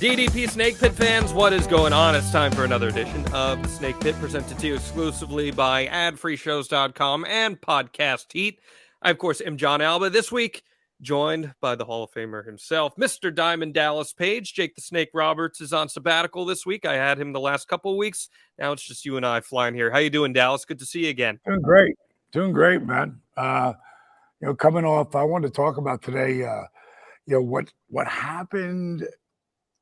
DDP Snake Pit fans, what is going on? It's time for another edition of the Snake Pit, presented to you exclusively by adfreeshows.com and Podcast Heat. I, of course, am John Alba. This week, joined by the Hall of Famer himself, Mr. Diamond Dallas Page. Jake the Snake Roberts is on sabbatical this week. I had him the last couple of weeks. Now it's just you and I flying here. How you doing, Dallas? Good to see you again. Doing great, man. Coming off, I wanted to talk about today, what happened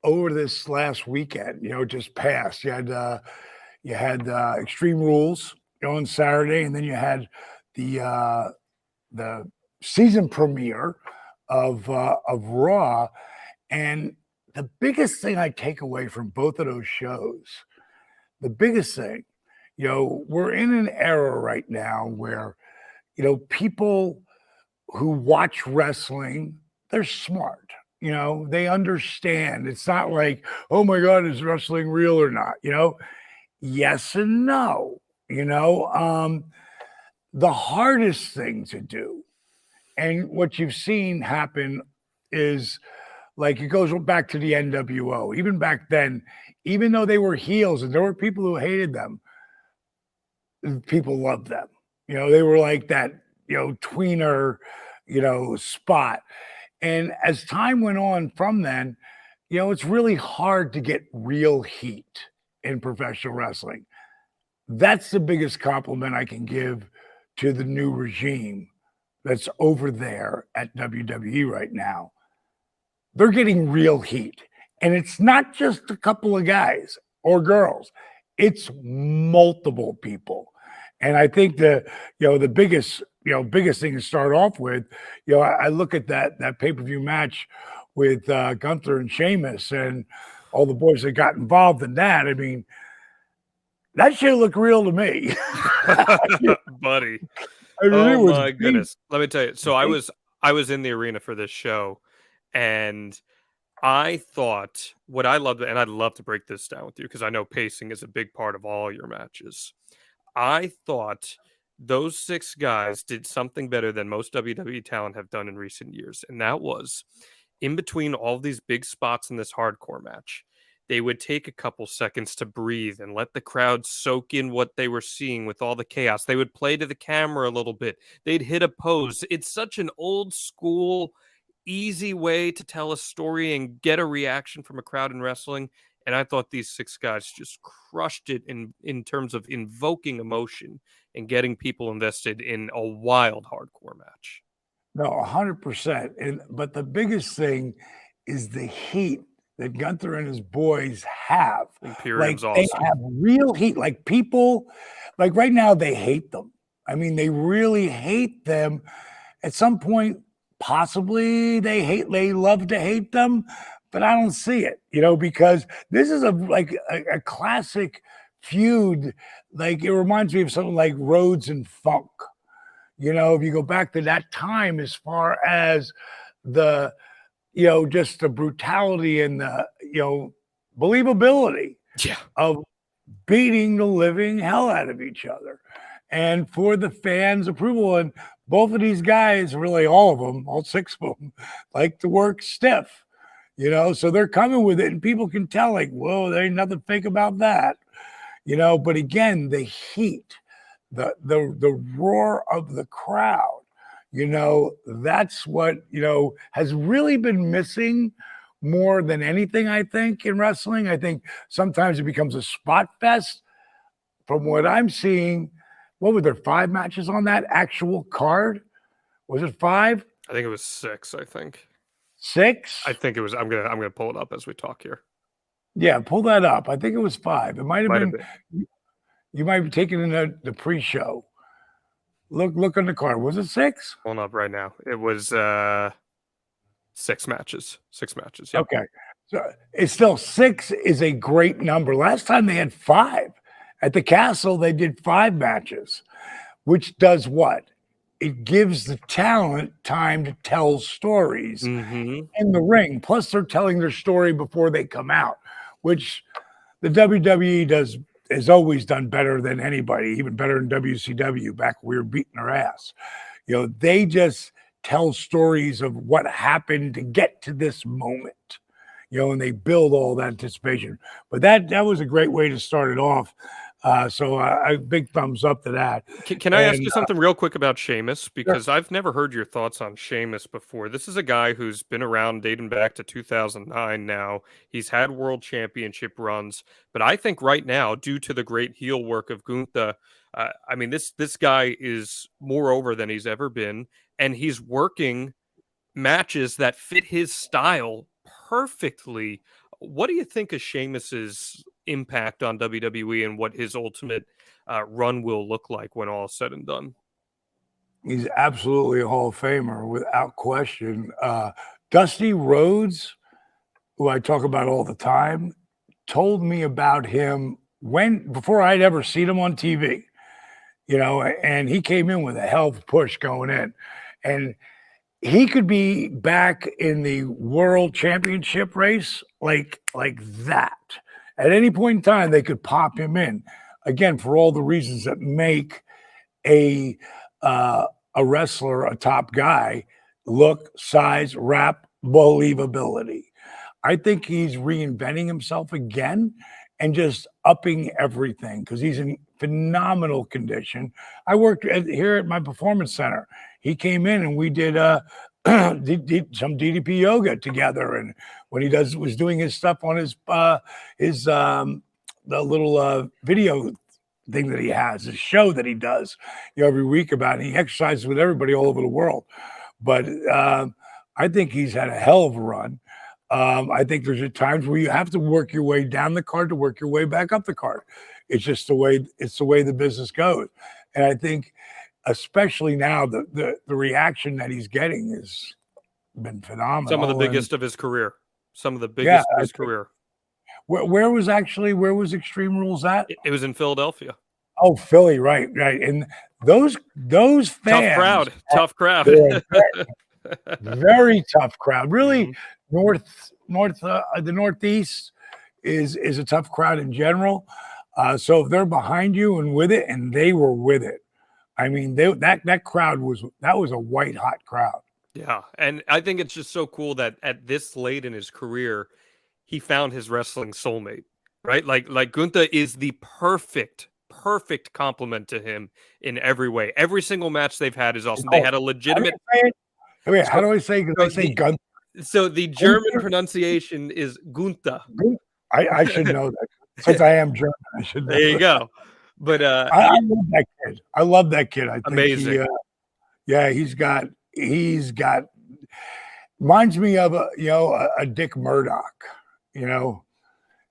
over this last weekend, just passed. You had Extreme Rules, on Saturday, and then you had the season premiere of Raw. And the biggest thing I take away from both of those shows, the biggest thing, we're in an era right now where, people who watch wrestling, they're smart. They understand. It's not like, oh my God, is wrestling real or not? Yes and no. The hardest thing to do, and what you've seen happen is, like, it goes back to the NWO. Even back then, even though they were heels and there were people who hated them, people loved them. They were like that, tweener, spot. And as time went on from then, it's really hard to get real heat in professional wrestling. That's the biggest compliment I can give to the new regime that's over there at WWE right now. They're getting real heat. And it's not just a couple of guys or girls. It's multiple people. And I think the biggest thing to start off with, I look at that pay-per-view match with Gunther and Sheamus and all the boys that got involved in that. I mean, that shit looked real to me. Buddy. I mean, oh my goodness. Let me tell you. So I was in the arena for this show, and I thought what I loved, and I'd love to break this down with you because I know pacing is a big part of all your matches. I thought those six guys did something better than most WWE talent have done in recent years. And that was, in between all these big spots in this hardcore match, they would take a couple seconds to breathe and let the crowd soak in what they were seeing with all the chaos. They would play to the camera a little bit. They'd hit a pose. It's such an old school, easy way to tell a story and get a reaction from a crowd in wrestling. And I thought these six guys just crushed it in terms of invoking emotion and getting people invested in a wild hardcore match. No, 100%. But the biggest thing is the heat that Gunther and his boys have. Imperium's They have real heat. Like, people, like right now, they hate them. I mean, they really hate them. At some point, possibly they love to hate them. But I don't see it, because this is a classic feud. Like, it reminds me of something like Rhodes and Funk. If you go back to that time, as far as the, just the brutality and the, believability of beating the living hell out of each other. And for the fans' approval, and both of these guys, really all of them, all six of them, like to work stiff. So they're coming with it, and people can tell, like, whoa, there ain't nothing fake about that, but again, the heat, the roar of the crowd, that's what, has really been missing more than anything, I think, in wrestling. I think sometimes it becomes a spot fest. From what I'm seeing, what were there, 5 matches on that actual card? Was it 5? I think it was 6, I think. 6? I think it was. I'm gonna pull it up as we talk here. Yeah, pull that up. I think it was 5. It might have been. You might be taking in the pre-show. Look on the card. Was it 6? Pulling up right now. It was 6 matches. 6 matches. Yep. Okay, so it's still 6 is a great number. Last time they had 5 at the Castle. They did 5 matches, which does what? It gives the talent time to tell stories in the ring. Plus, they're telling their story before they come out, which the WWE has always done better than anybody, even better than WCW back when we were beating their ass. They just tell stories of what happened to get to this moment. and they build all that anticipation. But that was a great way to start it off. So I big thumbs up to that. Can I ask you something real quick about Sheamus? Because I've never heard your thoughts on Sheamus before. This is a guy who's been around dating back to 2009 now. He's had world championship runs. But I think right now, due to the great heel work of Gunther, I mean, this guy is more over than he's ever been. And he's working matches that fit his style perfectly. What do you think of Sheamus's impact on WWE and what his ultimate run will look like when all is said and done? He's absolutely a Hall of Famer without question. Dusty Rhodes, who I talk about all the time, told me about him before I'd ever seen him on TV, and he came in with a hell of a push going in. And he could be back in the world championship race like that. At any point in time, they could pop him in. Again, for all the reasons that make a wrestler a top guy: look, size, rap, believability. I think he's reinventing himself again and just upping everything because he's in phenomenal condition. I worked here at my performance center. He came in and we did some DDP yoga together. And when he was doing his stuff on the little video thing that he has, his show that he does every week about it. He exercises with everybody all over the world. But I think he's had a hell of a run. I think there's times where you have to work your way down the card to work your way back up the card. It's just the way the business goes. And I think especially now the reaction that he's getting has been phenomenal. Some of the biggest of his career. Some of the biggest of his career. Where was Extreme Rules at? It was in Philadelphia. Oh, Philly, right. And those fans, tough crowd. Very tough crowd. Really, the Northeast is a tough crowd in general. So if they're behind you and with it, and they were with it, I mean, that crowd was a white hot crowd. Yeah, and I think it's just so cool that at this late in his career, he found his wrestling soulmate, right? Like Gunther is the perfect complement to him in every way. Every single match they've had is awesome. They had a legitimate. How do I say? Gunther. So the German pronunciation is Gunther. I should know that since I am German. I should know. There you go. But I love that kid. I love that kid. I think amazing. He's got reminds me of a Dick Murdoch, and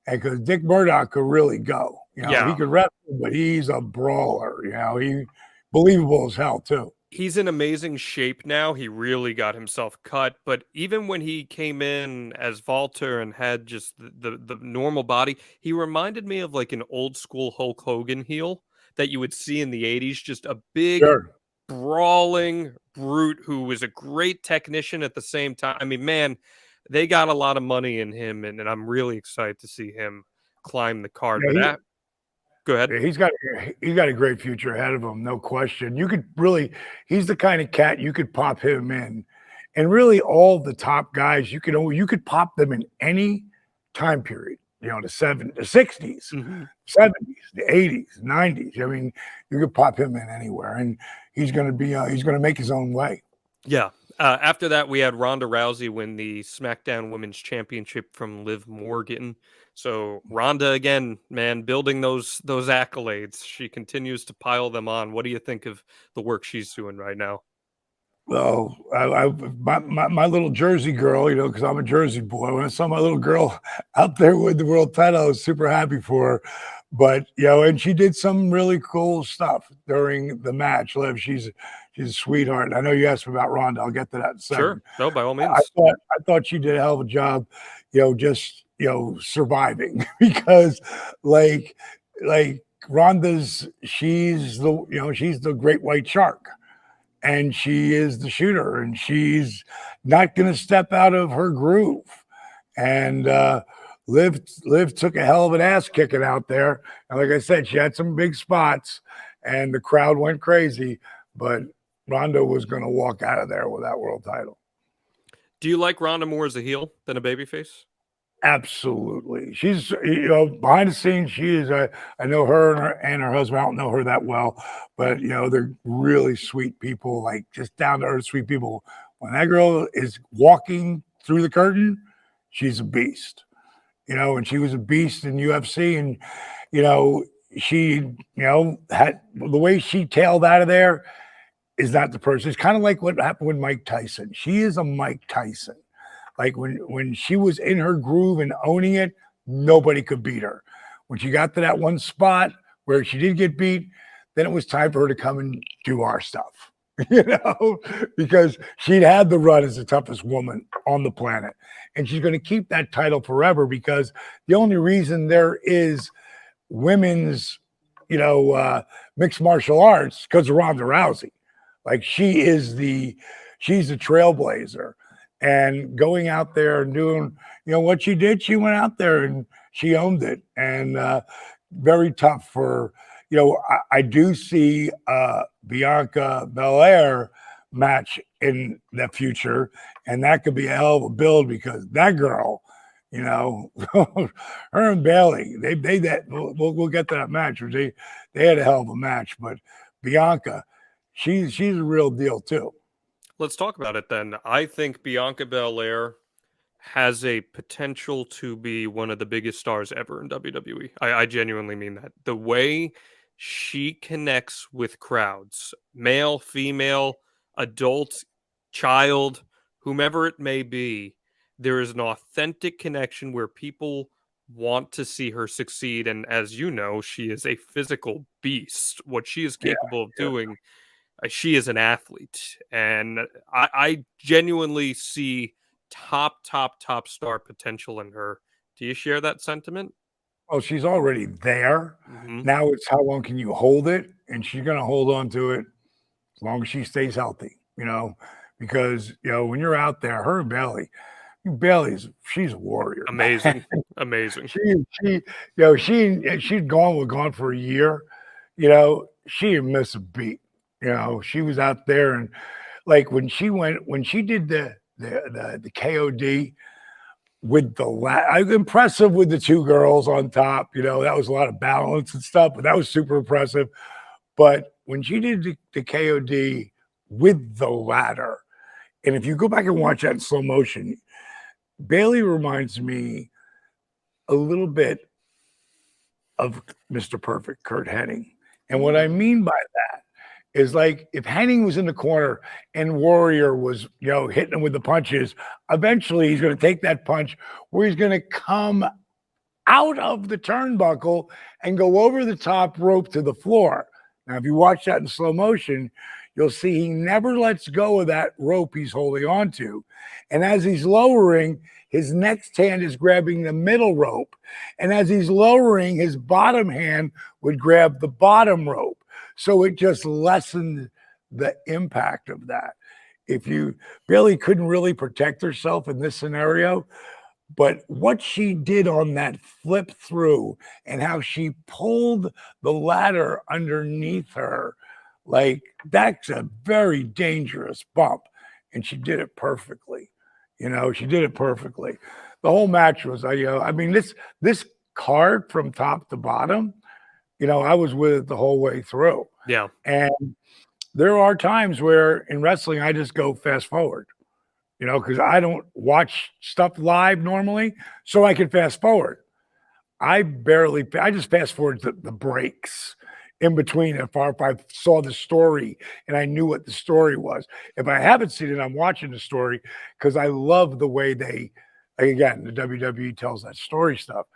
because Dick Murdoch could really go. He could wrestle, but he's a brawler. He believable as hell too. He's in amazing shape now. He really got himself cut. But even when he came in as Walter and had just the normal body, he reminded me of like an old school Hulk Hogan heel that you would see in the 80s. Just a big, brawling brute who was a great technician at the same time. I mean, man, they got a lot of money in him, and I'm really excited to see him climb the card. Go ahead. Yeah, he's got a great future ahead of him, no question. He's the kind of cat you could pop him in, and really all the top guys you could pop them in any time period. The 60s, 70s, the 80s, 90s. I mean, you could pop him in anywhere, and he's going to make his own way. Yeah. After that, we had Ronda Rousey win the SmackDown Women's Championship from Liv Morgan. So Ronda again, man, building those accolades. She continues to pile them on. What do you think of the work she's doing right now? Well, my little Jersey girl, because I'm a Jersey boy. When I saw my little girl out there with the world title, I was super happy for her. But and she did some really cool stuff during the match. Liv, she's a sweetheart. I know you asked me about Ronda. I'll get to that in a second. Sure, no, by all means. I thought she did a hell of a job. Just surviving because like Ronda's she's the great white shark. And she is the shooter, and she's not going to step out of her groove. And Liv took a hell of an ass kicking out there. And like I said, she had some big spots, and the crowd went crazy. But Ronda was going to walk out of there with that world title. Do you like Ronda more as a heel than a babyface? Absolutely. She's, behind the scenes, she is I know her and her husband. I don't know her that well, but they're really sweet people, like just down to earth sweet people. When that girl is walking through the curtain, she's a beast. And she was a beast in UFC, and she, had the way she tailed out of there is not the person. It's kind of like what happened with Mike Tyson. She is a Mike Tyson. Like when she was in her groove and owning it, nobody could beat her. When she got to that one spot where she did get beat, then it was time for her to come and do our stuff, because she'd had the run as the toughest woman on the planet. And she's going to keep that title forever, because the only reason there is women's, mixed martial arts, because of Ronda Rousey. Like she's the trailblazer. And going out there and doing, what she did, she went out there and she owned it. And very tough for, I do see Bianca Belair match in the future, and that could be a hell of a build, because that girl, her and Bailey, we'll get to that match. They had a hell of a match, but Bianca, she's a real deal too. Let's talk about it then. I think Bianca Belair has a potential to be one of the biggest stars ever in WWE. I genuinely mean that. The way she connects with crowds, male, female, adult, child, whomever it may be, there is an authentic connection where people want to see her succeed. And as you know, she is a physical beast. What she is capable of doing, she is an athlete, and I genuinely see top star potential in her. Do you share that sentiment? Oh, she's already there. Mm-hmm. Now it's how long can you hold it? And she's going to hold on to it as long as she stays healthy, because, when you're out there, her and she's a warrior. Amazing. Amazing. She's gone for a year. She didn't miss a beat. She was out there, and like when she did the KOD with impressive with the two girls on top. That was a lot of balance and stuff, but that was super impressive. But when she did the KOD with the ladder, and if you go back and watch that in slow motion, Bailey reminds me a little bit of Mr. Perfect, Kurt Hennig. And what I mean by that is, like, if Hennig was in the corner and Warrior was, hitting him with the punches, eventually he's going to take that punch where he's going to come out of the turnbuckle and go over the top rope to the floor. Now, if you watch that in slow motion, you'll see he never lets go of that rope he's holding on to. And as he's lowering, his next hand is grabbing the middle rope. And as he's lowering, his bottom hand would grab the bottom rope. So it just lessened the impact of that. Bailey couldn't really protect herself in this scenario, but what she did on that flip through and how she pulled the ladder underneath her, like, that's a very dangerous bump. And she did it perfectly. She did it perfectly. The whole match was, this card from top to bottom, I was with it the whole way through. Yeah. And there are times where in wrestling, I just go fast forward, because I don't watch stuff live normally, so I can fast forward. I just fast forward the breaks in between if I saw the story and I knew what the story was. If I haven't seen it, I'm watching the story because I love the way the WWE tells that story stuff.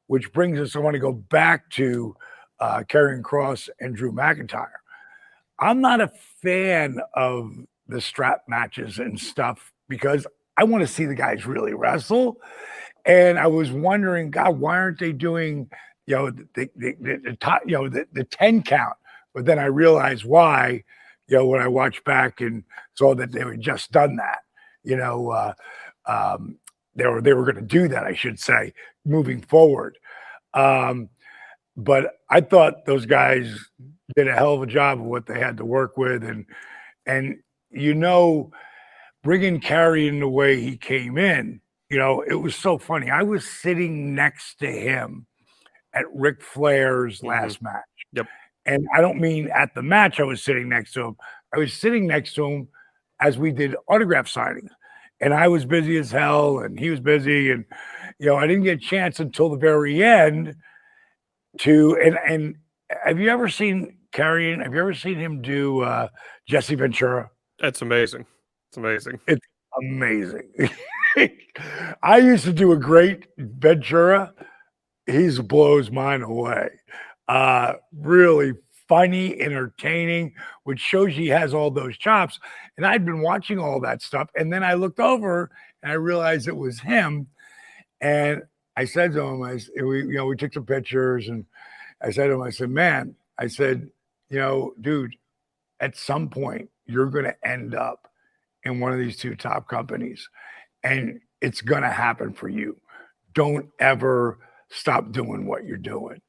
Which brings us, I want to go back to Karrion Kross and Drew McIntyre. I'm not a fan of the strap matches and stuff because I want to see the guys really wrestle. And I was wondering, God, why aren't they doing, the 10 count? But then I realized why, when I watched back and saw that they had just done that. They were going to do that, I should say, moving forward. But I thought those guys did a hell of a job of what they had to work with, and bringing Karrion the way he came in, it was so funny. I was sitting next to him at Ric Flair's last match. Yep. And I don't mean at the match I was sitting next to him. I was sitting next to him as we did autograph signings. And I was busy as hell, and he was busy. And, I didn't get a chance until the very end and have you ever seen Carrion? Have you ever seen him do Jesse Ventura? That's amazing. It's amazing. It's amazing. I used to do a great Ventura. He blows mine away. Really funny, entertaining, which shows he has all those chops. And I'd been watching all that stuff. And then I looked over and I realized it was him. And I said to him, we took some pictures, and I said to him, I said, man, I said, dude, at some point you're going to end up in one of these two top companies, and it's going to happen for you. Don't ever stop doing what you're doing.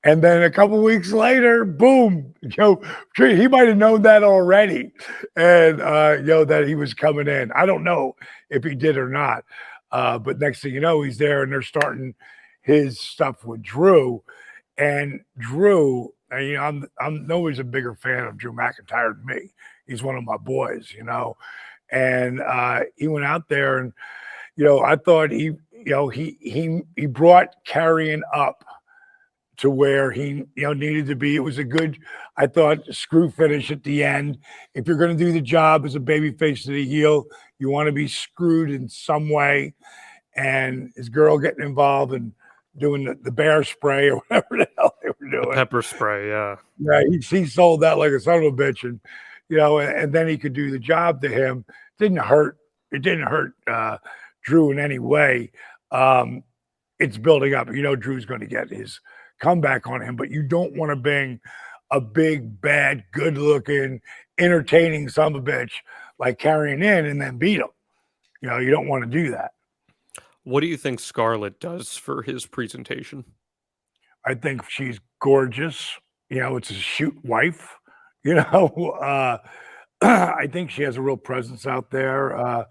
And then a couple weeks later, boom, he might have known that already, and that he was coming in. I don't know if he did or not, but next thing you know, he's there, and they're starting his stuff with Drew. And Drew, I'm always a bigger fan of Drew McIntyre than me. He's one of my boys, And he went out there, and I thought he brought Carrion up to where he needed to be. It was a good, I thought, screw finish at the end. If you're going to do the job as a babyface to the heel, you want to be screwed in some way. And his girl getting involved and doing the bear spray or whatever the hell they were doing. The pepper spray, yeah. Yeah, he sold that like a son of a bitch, and and then he could do the job to him. It didn't hurt Drew in any way. It's building up. Drew's going to get his comeback on him, but you don't want to bring a big, bad, good-looking, entertaining son of a bitch like Carrion in and then beat him. You don't want to do that. What do you think Scarlett does for his presentation? I think she's gorgeous. It's a shoot wife. I think she has a real presence out there. I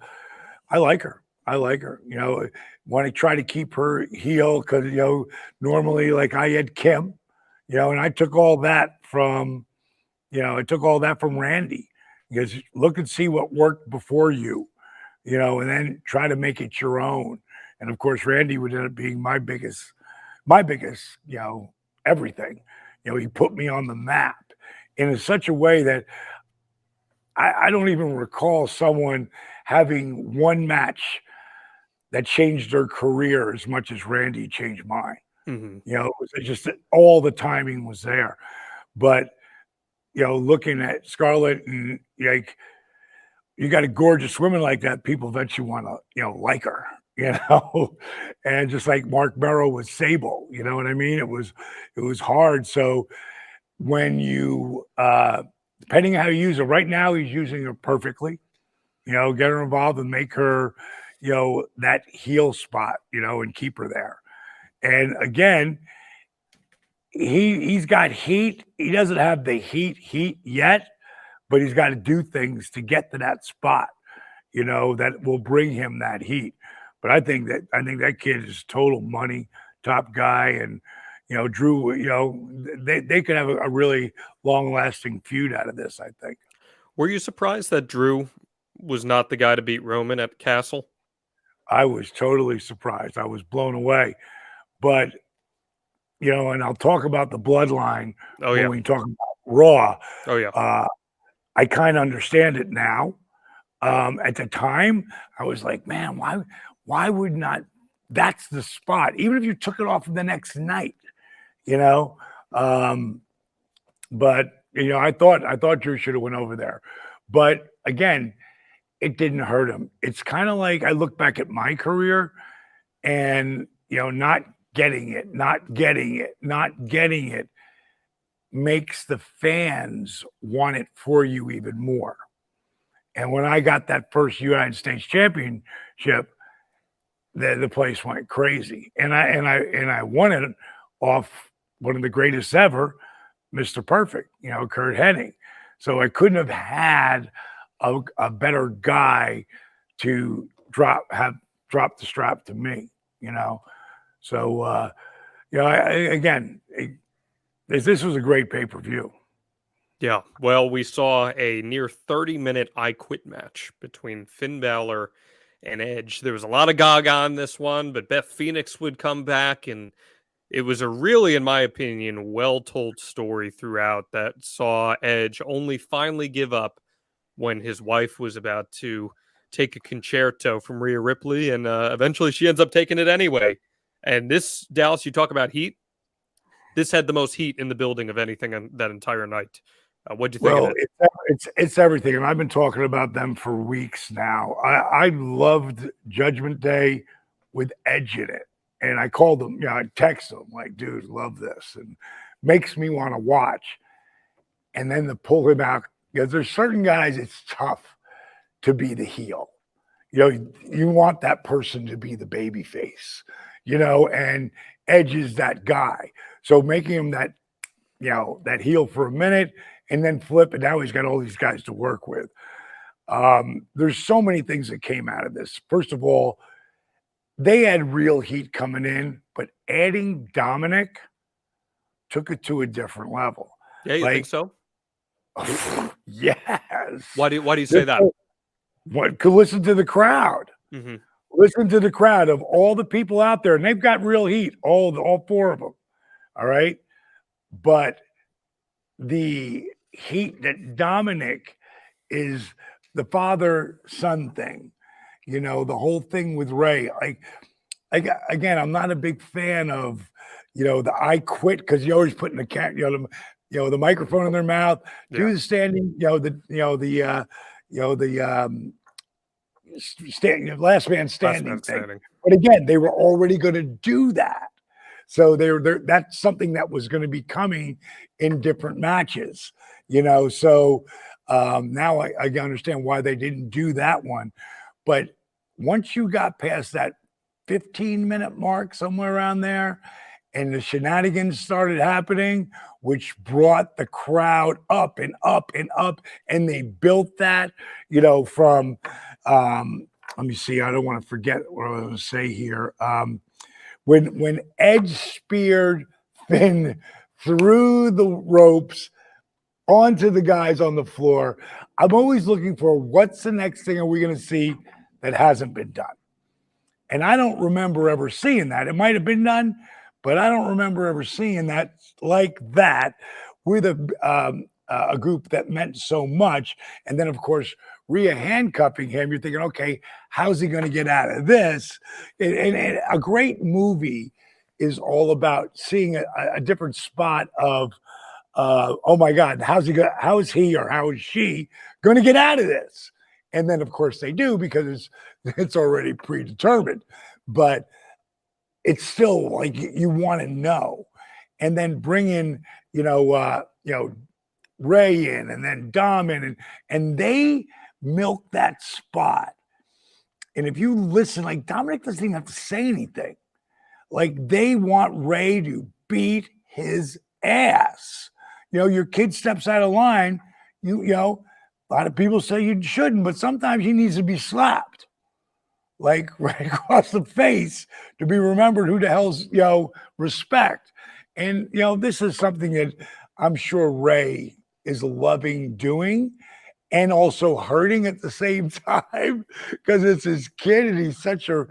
like her. Want to try to keep her heel because, normally like I had Kim, and I took all that from, Randy, because look and see what worked before you, and then try to make it your own. And of course, Randy would end up being my biggest, everything. He put me on the map in such a way that I don't even recall someone having one match that changed their career as much as Randy changed mine. Mm-hmm. It was just that all the timing was there. But, looking at Scarlett and like, you got a gorgeous woman like that, people eventually want to, like her, and just like Mark Merrow with Sable, you know what I mean? It was hard. So when you, depending on how you use her, right now he's using her perfectly, get her involved and make her, that heel spot, and keep her there. And again, he's got heat. He doesn't have the heat yet, but he's got to do things to get to that spot, that will bring him that heat. But I think that kid is total money, top guy, and Drew. They could have a really long lasting feud out of this. I think. Were you surprised that Drew was not the guy to beat Roman at Castle? I was totally surprised. I was blown away. But and I'll talk about the bloodline when we talk about Raw. Oh yeah. I kind of understand it now. At the time, I was like, man, why would not? That's the spot. Even if you took it off the next night, But I thought Drew should have went over there. But again, it didn't hurt him. It's kind of like I look back at my career, and not getting it makes the fans want it for you even more. And when I got that first United States Championship, the place went crazy, and I won it off one of the greatest ever, Mr. Perfect, Kurt Hennig. So I couldn't have had a better guy to have drop the strap to me, you know. So, again, this was a great pay-per-view. Yeah, well, we saw a near 30-minute I Quit match between Finn Balor and Edge. There was a lot of gaga on this one, but Beth Phoenix would come back, and it was a really, in my opinion, well-told story throughout that saw Edge only finally give up when his wife was about to take a concerto from Rhea Ripley, and eventually she ends up taking it anyway. And this, Dallas, you talk about heat. This had the most heat in the building of anything on that entire night. What'd you think of Well, it? it's everything, and I've been talking about them for weeks now. I loved Judgment Day with Edge in it, and I called them, I text them like, "Dude, love this," and makes me want to watch. And then to pull him out, because there's certain guys it's tough to be the heel. You want that person to be the baby face, and Edge is that guy. So making him that, that heel for a minute and then flip, and now he's got all these guys to work with. There's so many things that came out of this. First of all, they had real heat coming in, but adding Dominic took it to a different level. Yeah, you think so? Yes. Why do you say that? What could listen to the crowd? Mm-hmm. Listen to the crowd of all the people out there, and they've got real heat, all four of them. All right, but the heat that Dominic is the father-son thing, the whole thing with Ray. Again, I'm not a big fan of, the I Quit, because you always put in the microphone in their mouth, do the standing, last man standing thing. But again, they were already going to do that. So that's something that was going to be coming in different matches, So now I understand why they didn't do that one. But once you got past that 15-minute mark, somewhere around there, and the shenanigans started happening, which brought the crowd up and up and up, and they built that, from let me see, I don't want to forget what I was going to say here. When Edge speared Finn through the ropes onto the guys on the floor, I'm always looking for what's the next thing are we going to see that hasn't been done. And I don't remember ever seeing that. It might have been done, but I don't remember ever seeing that like that with a group that meant so much. And then, of course, Rhea handcuffing him. You're thinking, okay, how's he going to get out of this? And a great movie is all about seeing a different spot of, oh my God, how is he or how is she going to get out of this? And then, of course, they do, because it's already predetermined. But it's still like you want to know, and then bring in, Ray in, and then Dom in, and they milk that spot. And if you listen, like Dominic doesn't even have to say anything. Like they want Ray to beat his ass. Your kid steps out of line. A lot of people say you shouldn't, but sometimes he needs to be slapped, like right across the face, to be remembered who the hell's, respect. And, this is something that I'm sure Ray is loving doing, and also hurting at the same time, because it's his kid, and he's such a,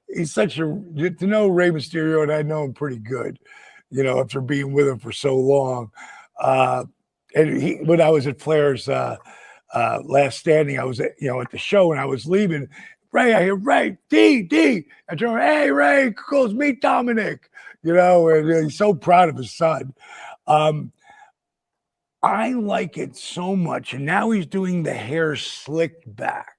to know Rey Mysterio, and I know him pretty good, after being with him for so long. And when I was at Flair's Last Standing, I was at the show, and I was leaving. Ray, I hear Ray, D. I turn, hey, Ray, goes meet Dominic, and he's so proud of his son. I like it so much. And now he's doing the hair slicked back.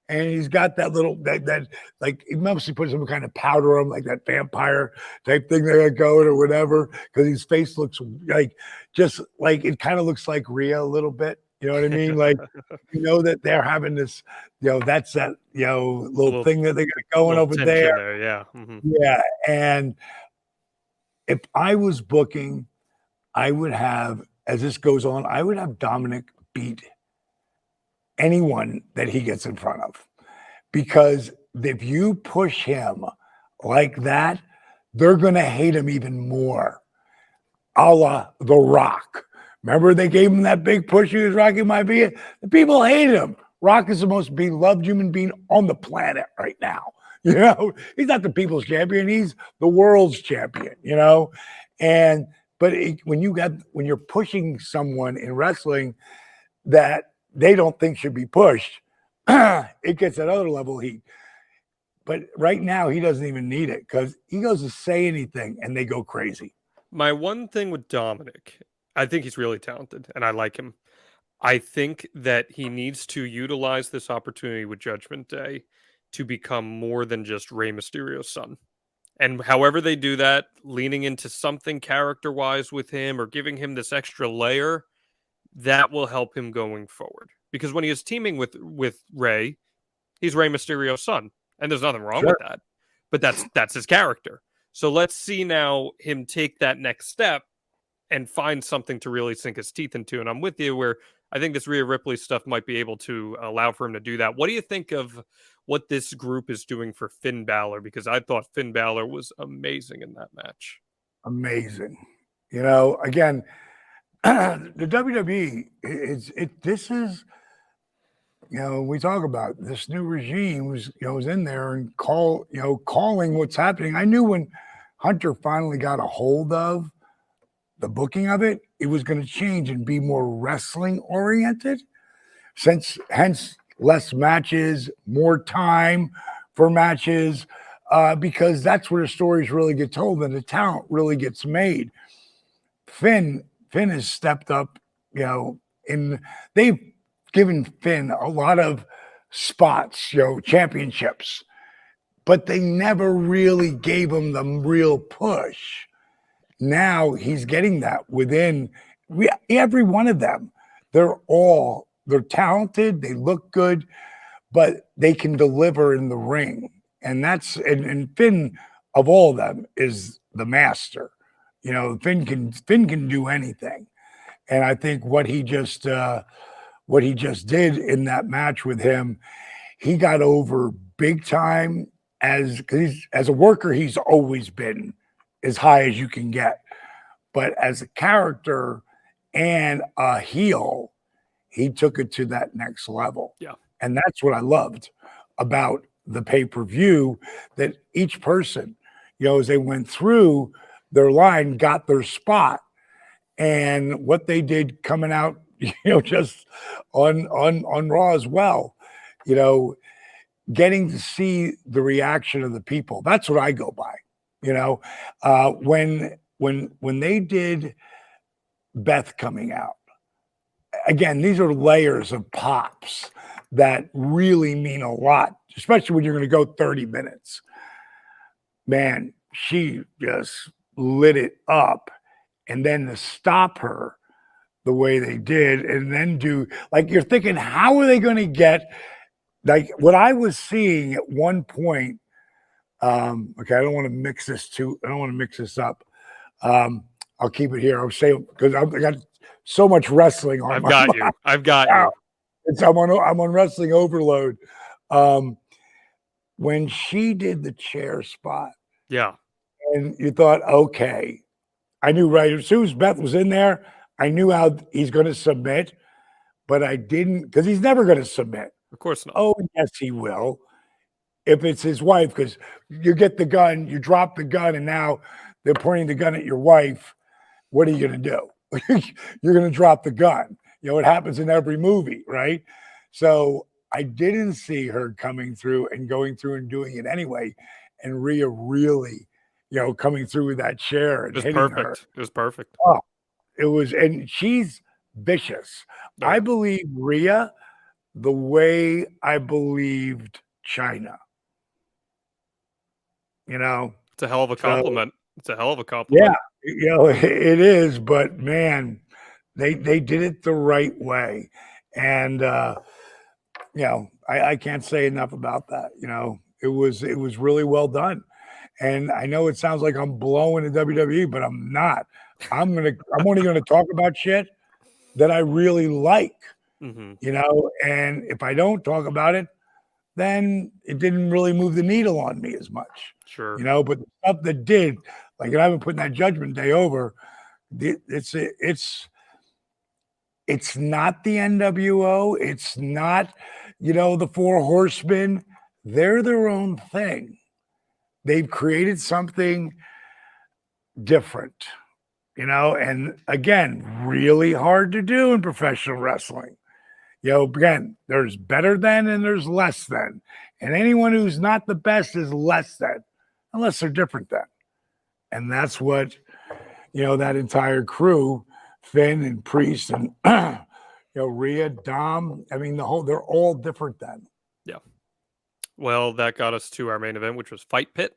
And he's got that little, that like, he mostly put some kind of powder on, like that vampire type thing they got going or whatever, because his face looks like, just like, it kind of looks like Rhea a little bit. You know what I mean? Like, that they're having this, that's that, little thing that they got going over there. Yeah. Mm-hmm. Yeah. And if I was booking, I would have, as this goes on, I would have Dominic beat anyone that he gets in front of, because if you push him like that, they're going to hate him even more. A la The Rock. Remember they gave him that big push he was rocking my beard? The people hated him. Rock is the most beloved human being on the planet right now. You know, he's not the people's champion, he's the world's champion, you know. And when you're pushing someone in wrestling that they don't think should be pushed, it gets that other level heat. But right now he doesn't even need it because he goes to say anything and they go crazy. My one thing with Dominic, I think he's really talented and I like him. I think that he needs to utilize this opportunity with Judgment Day to become more than just Rey Mysterio's son. And however they do that, leaning into something character-wise with him or giving him this extra layer, that will help him going forward. Because when he is teaming with Rey, he's Rey Mysterio's son. And there's nothing wrong with that. But that's his character. So let's see now him take that next step and find something to really sink his teeth into. And I'm with you where I think this Rhea Ripley stuff might be able to allow for him to do that. What do you think of what this group is doing for Finn Balor? Because I thought Finn Balor was amazing in that match. Amazing. You know, again, the WWE, this is, you know, we talk about this new regime was in there and calling what's happening. I knew when Hunter finally got a hold of the booking of it, it was going to change and be more wrestling oriented. Hence less matches, more time for matches, because that's where the stories really get told and the talent really gets made. Finn has stepped up, and they've given Finn a lot of spots, championships, but they never really gave him the real push. Now he's getting that within every one of them. They're talented, they look good, but they can deliver in the ring. And Finn, of all of them, is the master. Finn can do anything. And I think what he just did in that match with him, he got over big time as a worker, he's always been as high as you can get. But as a character and a heel, he took it to that next level. Yeah. And that's what I loved about the pay-per-view, that each person, as they went through their line, got their spot. And what they did coming out, just on Raw as well, getting to see the reaction of the people. That's what I go by. When they did Beth coming out, again, these are layers of pops that really mean a lot, especially when you're going to go 30 minutes. Man, she just lit it up. And then to stop her the way they did, and then you're thinking, how are they going to get, what I was seeing at one point. Okay, I don't want to mix this up. I'll keep it here. I'll say, because I got so much wrestling on. I've got you. I'm on wrestling overload. When she did the chair spot, yeah, and you thought, okay, I knew right as soon as Beth was in there, I knew how he's going to submit, but I didn't, because he's never going to submit. Of course not. Oh, yes, he will. If it's his wife, because you get the gun, you drop the gun, and now they're pointing the gun at your wife. What are you going to do? You're going to drop the gun. It happens in every movie, right? So I didn't see her coming through and going through and doing it anyway. And Rhea really, coming through with that chair and hitting her. It was perfect. Oh, it was, and she's vicious. Yeah. I believe Rhea the way I believed China. It's a hell of a compliment. It's a hell of a compliment. Yeah, it is. But man, they did it the right way, and I can't say enough about that. It was really well done, and I know it sounds like I'm blowing the WWE, but I'm not. I'm only gonna talk about shit that I really like. Mm-hmm. And if I don't talk about it, then it didn't really move the needle on me as much. Sure. But the stuff that did, like, and I've been putting that Judgment Day over. It's not the NWO. It's not, the Four Horsemen. They're their own thing. They've created something different, and again, really hard to do in professional wrestling. Again, there's better than and there's less than. And anyone who's not the best is less than, unless they're different than. And that's what, that entire crew, Finn and Priest and, Rhea, Dom, I mean, they're all different than. Yeah. Well, that got us to our main event, which was Fight Pit,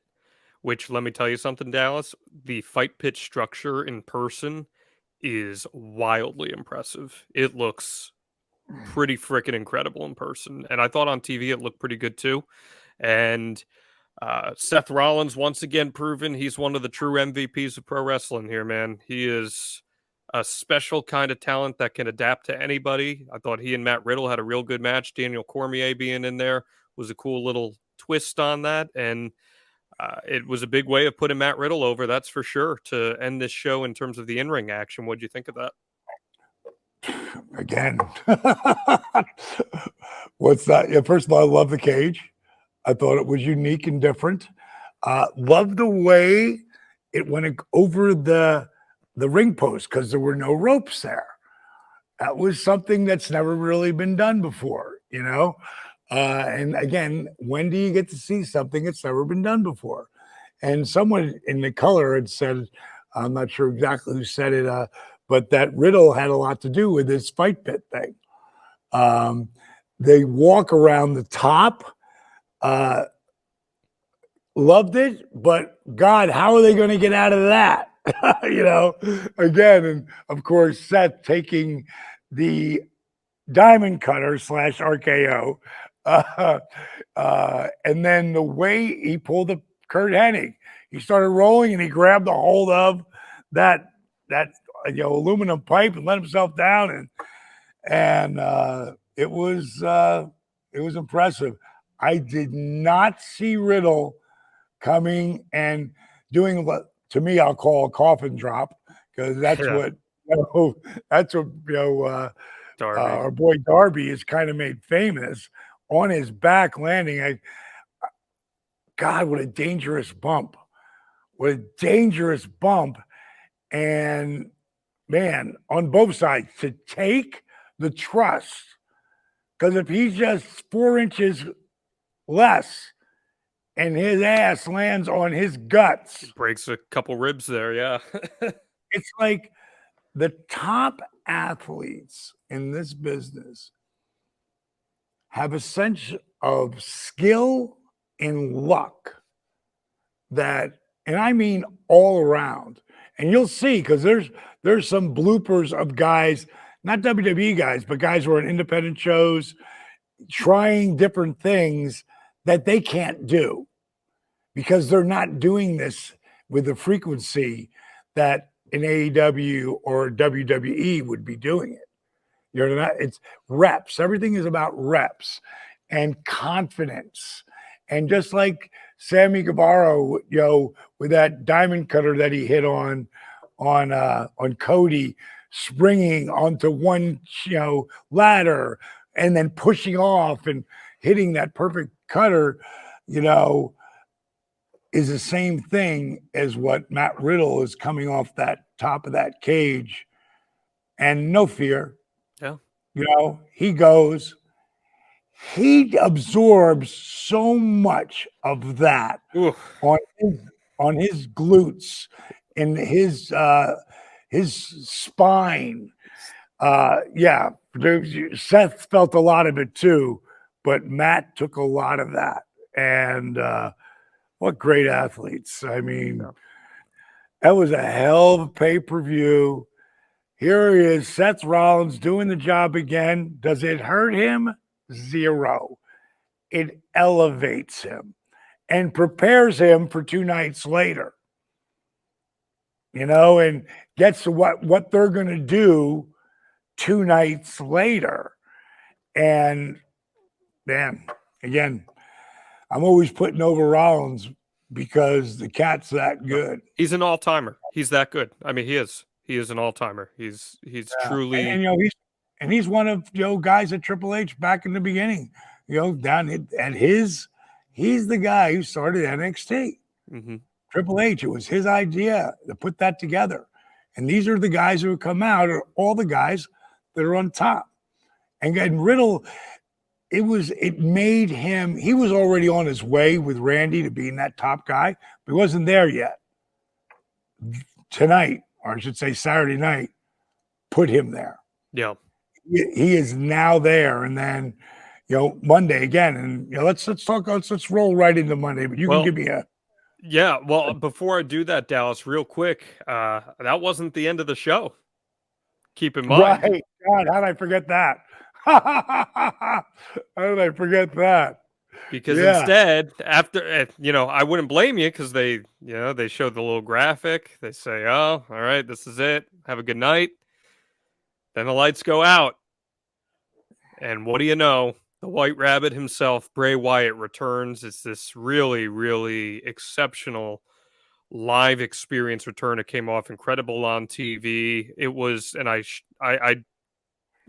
which, let me tell you something, Dallas, the Fight Pit structure in person is wildly impressive. It looks pretty freaking incredible in person. And I thought on TV it looked pretty good too. And Seth Rollins, once again, proven he's one of the true MVPs of pro wrestling here, man. He is a special kind of talent that can adapt to anybody. I thought he and Matt Riddle had a real good match. Daniel Cormier being in there was a cool little twist on that. And it was a big way of putting Matt Riddle over, that's for sure, to end this show in terms of the in-ring action. What'd you think of that? Again, what's that? Yeah, first of all, I love the cage. I thought it was unique and different. Love the way it went over the ring post because there were no ropes there. That was something that's never really been done before, and again, when do you get to see something that's never been done before? And someone in the color had said, I'm not sure exactly who said it, but that Riddle had a lot to do with this Fight Pit thing. They walk around the top. Loved it, but God, how are they going to get out of that? Again, and of course, Seth taking the diamond cutter / RKO. And then the way he pulled the Kurt Hennig, he started rolling and he grabbed a hold of that aluminum pipe and let himself down, and it was impressive. I did not see Riddle coming and doing what to me I'll call a coffin drop, because that's what our boy Darby is kind of made famous on his back landing. God, what a dangerous bump! What a dangerous bump! And man, on both sides, to take the trust, because if he's just 4 inches less and his ass lands on his guts, it breaks a couple ribs there. Yeah. It's like the top athletes in this business have a sense of skill and luck that, and I mean all around. And you'll see, because there's some bloopers of guys, not WWE guys, but guys who are in independent shows trying different things that they can't do because they're not doing this with the frequency that an AEW or WWE would be doing it. It's reps. Everything is about reps and confidence. And just like Sammy Guevara, with that diamond cutter that he hit on Cody, springing onto one, ladder and then pushing off and hitting that perfect cutter, is the same thing as what Matt Riddle is coming off that top of that cage, and no fear. Yeah. He goes. He absorbs so much of that on his glutes and his spine. Seth felt a lot of it too, but Matt took a lot of that. And what great athletes. I mean, that was a hell of a pay-per-view. Here he is, Seth Rollins doing the job again. Does it hurt him? Zero. It elevates him and prepares him for 2 nights later, and gets to what they're going to do 2 nights later. And man, again, I'm always putting over Rollins because the cat's that good. He's an all-timer. He's that good. I mean, he is. He is an all-timer. He's truly. And he's one of guys at Triple H back in the beginning. Down at he's the guy who started NXT. Mm-hmm. Triple H, it was his idea to put that together. And these are the guys who have come out, are all the guys that are on top. And Riddle, it made him, he was already on his way with Randy to being that top guy, but he wasn't there yet. Tonight, or I should say Saturday night, put him there. Yeah. He is now there. And then, Monday again. And let's roll right into Monday. But you can give me a. Yeah. Well, before I do that, Dallas, real quick, that wasn't the end of the show. Keep in mind. Right. God, how did I forget that? How did I forget that? Because instead, after, I wouldn't blame you because they showed the little graphic. They say, oh, all right, this is it. Have a good night. Then the lights go out. And what do you know? The White Rabbit himself, Bray Wyatt, returns. It's this really, really exceptional live experience return. It came off incredible on TV. It was, and I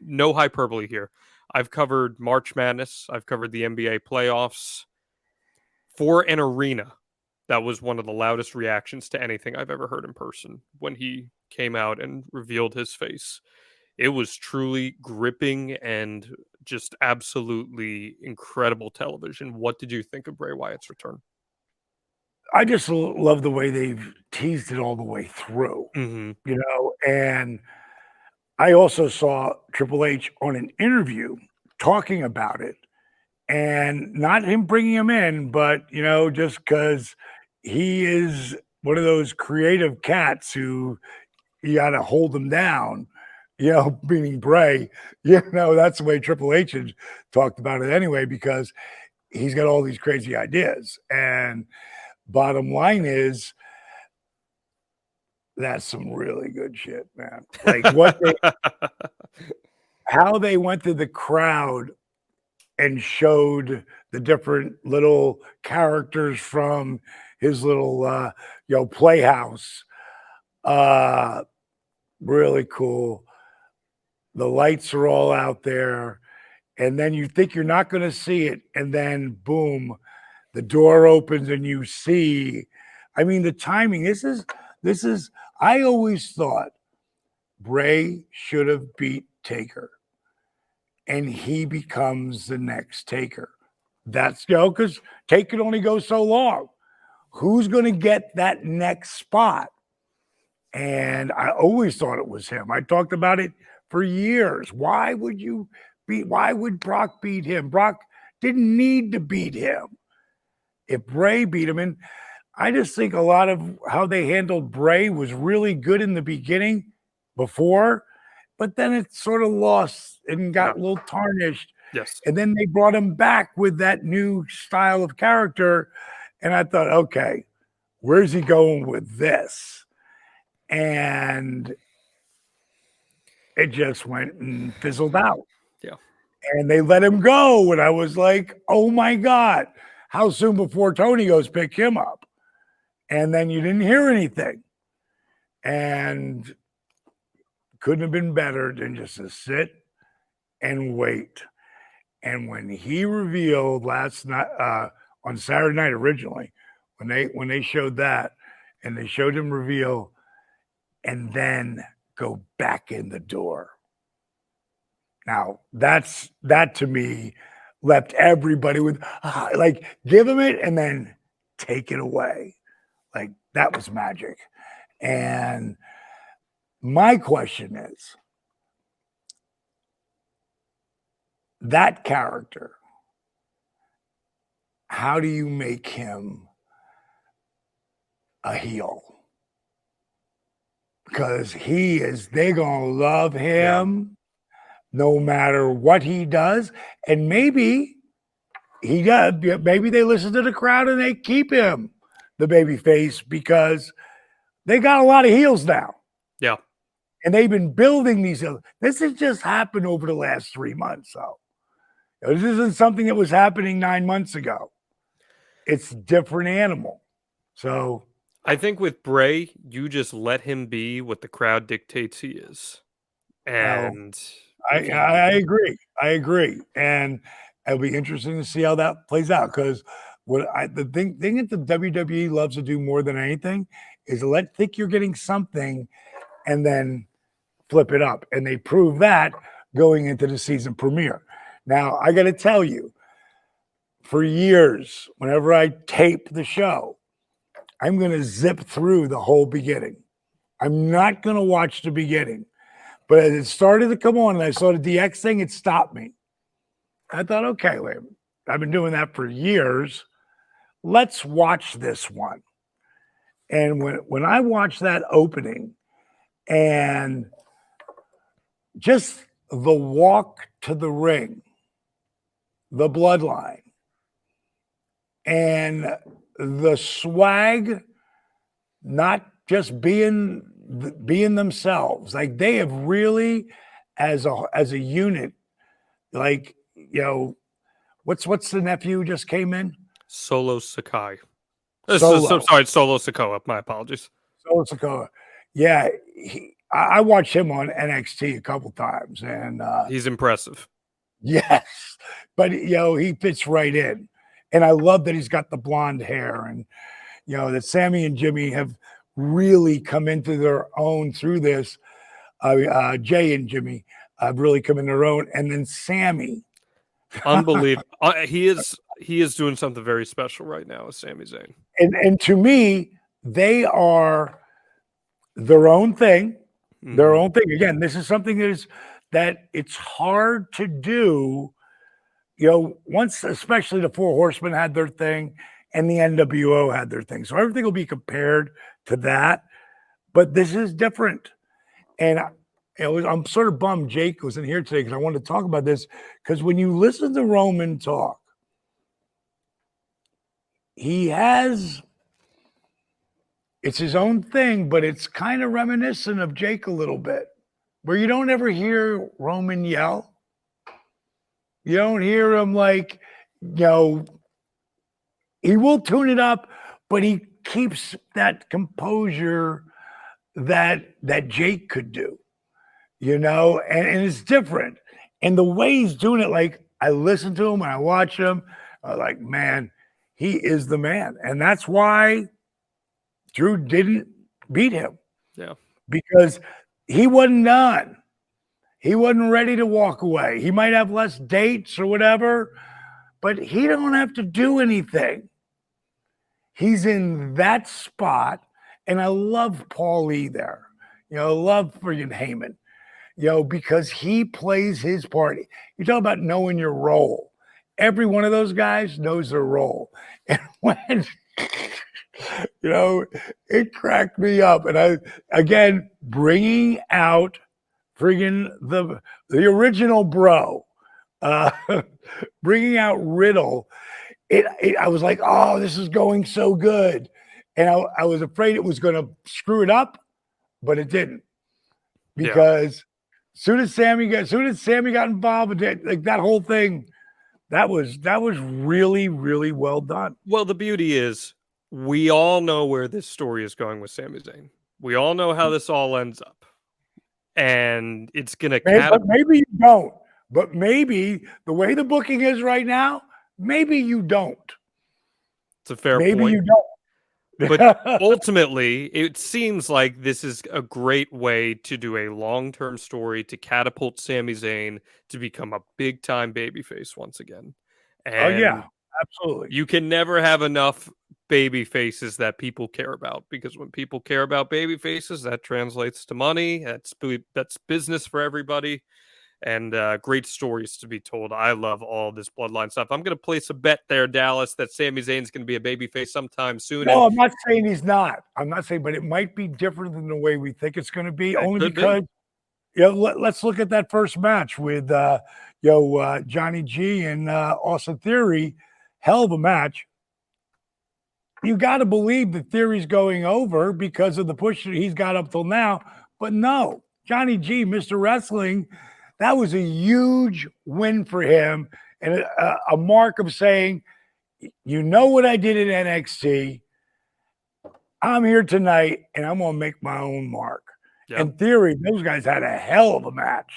no hyperbole here. I've covered March Madness. I've covered the NBA playoffs. For an arena, that was one of the loudest reactions to anything I've ever heard in person when he came out and revealed his face. It was truly gripping and just absolutely incredible television. What did you think of Bray Wyatt's return? I just love the way they've teased it all the way through, and I also saw Triple H on an interview talking about it, and not him bringing him in, but, just because he is one of those creative cats who you got to hold them down, meaning Bray, that's the way Triple H had talked about it anyway, because he's got all these crazy ideas. And bottom line is, that's some really good shit, man. Like how they went to the crowd and showed the different little characters from his little, playhouse. Really cool. The lights are all out there. And then you think you're not going to see it. And then boom, the door opens and you see, the timing, this is, I always thought Bray should have beat Taker and he becomes the next Taker. That's, because Taker only goes so long. Who's going to get that next spot? And I always thought it was him. I talked about it for years. Why would Brock beat him? Brock didn't need to beat him. If Bray beat him, and I just think a lot of how they handled Bray was really good in the beginning before, but then it sort of lost and got a little tarnished. Yes. And then they brought him back with that new style of character. And I thought, okay, where's he going with this? And it just went and fizzled out. Yeah. And they let him go. And I was like, oh my God, how soon before Tony goes pick him up? And then you didn't hear anything. And couldn't have been better than just to sit and wait. And when he revealed last night, on Saturday night originally, when they showed that, and they showed him reveal and then go back in the door. Now, that to me left everybody with, give him it and then take it away. Like, that was magic. And my question is, that character, how do you make him a heel? Because they're going to love him no matter what he does. And maybe he does. Maybe they listen to the crowd and they keep him the baby face because they got a lot of heels now. Yeah. And they've been building these. This has just happened over the last 3 months. So, This isn't something that was happening 9 months ago. It's a different animal. So I think with Bray, you just let him be what the crowd dictates he is. And I agree. I agree. And it'll be interesting to see how that plays out, because the thing that the WWE loves to do more than anything is think you're getting something and then flip it up. And they prove that going into the season premiere. Now, I got to tell you, for years, whenever I tape the show, I'm going to zip through the whole beginning. I'm not going to watch the beginning. But as it started to come on and I saw the DX thing, it stopped me. I thought, okay, wait, I've been doing that for years. Let's watch this one. And when I watched that opening and just the walk to the ring, the bloodline, and the swag, not just being themselves, like they have really, as a unit, like, what's the nephew who just came in? Solo Sakai. Solo. Sorry, Solo Sikoa. My apologies. Solo Sikoa. Yeah, I watched him on NXT a couple times, and he's impressive. Yes, but he fits right in, and I love that he's got the blonde hair, and that Sammy and Jimmy have really come into their own through this. Jay and Jimmy have really come in their own, and then Sammy, unbelievable. He is doing something very special right now with Sami Zayn, and to me, they are their own thing. Their own thing. Again, this is something that it's hard to do. Once, especially the Four Horsemen had their thing and the NWO had their thing. So everything will be compared to that. But this is different. And I'm sort of bummed Jake wasn't here today, because I wanted to talk about this. Because when you listen to Roman talk, it's his own thing, but it's kind of reminiscent of Jake a little bit, where you don't ever hear Roman yell. You don't hear him he will tune it up, but he keeps that composure that Jake could do, and it's different. And the way he's doing it, I listen to him and I watch him, I'm like, man, he is the man. And that's why Drew didn't beat him. Yeah. Because he wasn't done. He wasn't ready to walk away. He might have less dates or whatever, but he don't have to do anything. He's in that spot. And I love Paul Lee there. I love friggin' Heyman, because he plays his part. You talk about knowing your role. Every one of those guys knows their role. And when it cracked me up. And again, bringing out friggin' the original bro, bringing out Riddle. I was like, oh, this is going so good. And I was afraid it was going to screw it up, but it didn't. Because soon as Sammy got involved with it, that whole thing, that was really, really well done. Well, the beauty is, we all know where this story is going with Sami Zayn. We all know how this all ends up. And it's going to But maybe you don't. But maybe the way the booking is right now, maybe you don't. It's a fair point. Maybe you don't. But ultimately, it seems like this is a great way to do a long-term story to catapult Sami Zayn to become a big-time babyface once again. And absolutely. You can never have enough baby faces that people care about, because when people care about baby faces, that translates to money. That's business for everybody, and great stories to be told. I love all this bloodline stuff. I'm going to place a bet there, Dallas, that Sami Zayn's going to be a baby face sometime soon. No, I'm not saying he's not. I'm not saying, but it might be different than the way we think it's going to be. Only because, let's look at that first match with Johnny G and Austin Theory. Hell of a match. You got to believe that Theory's going over because of the push that he's got up till now. But no, Johnny G, Mr. Wrestling, that was a huge win for him. and a mark of saying, you know what I did in NXT. I'm here tonight, and I'm going to make my own mark. Yep. In theory, those guys had a hell of a match.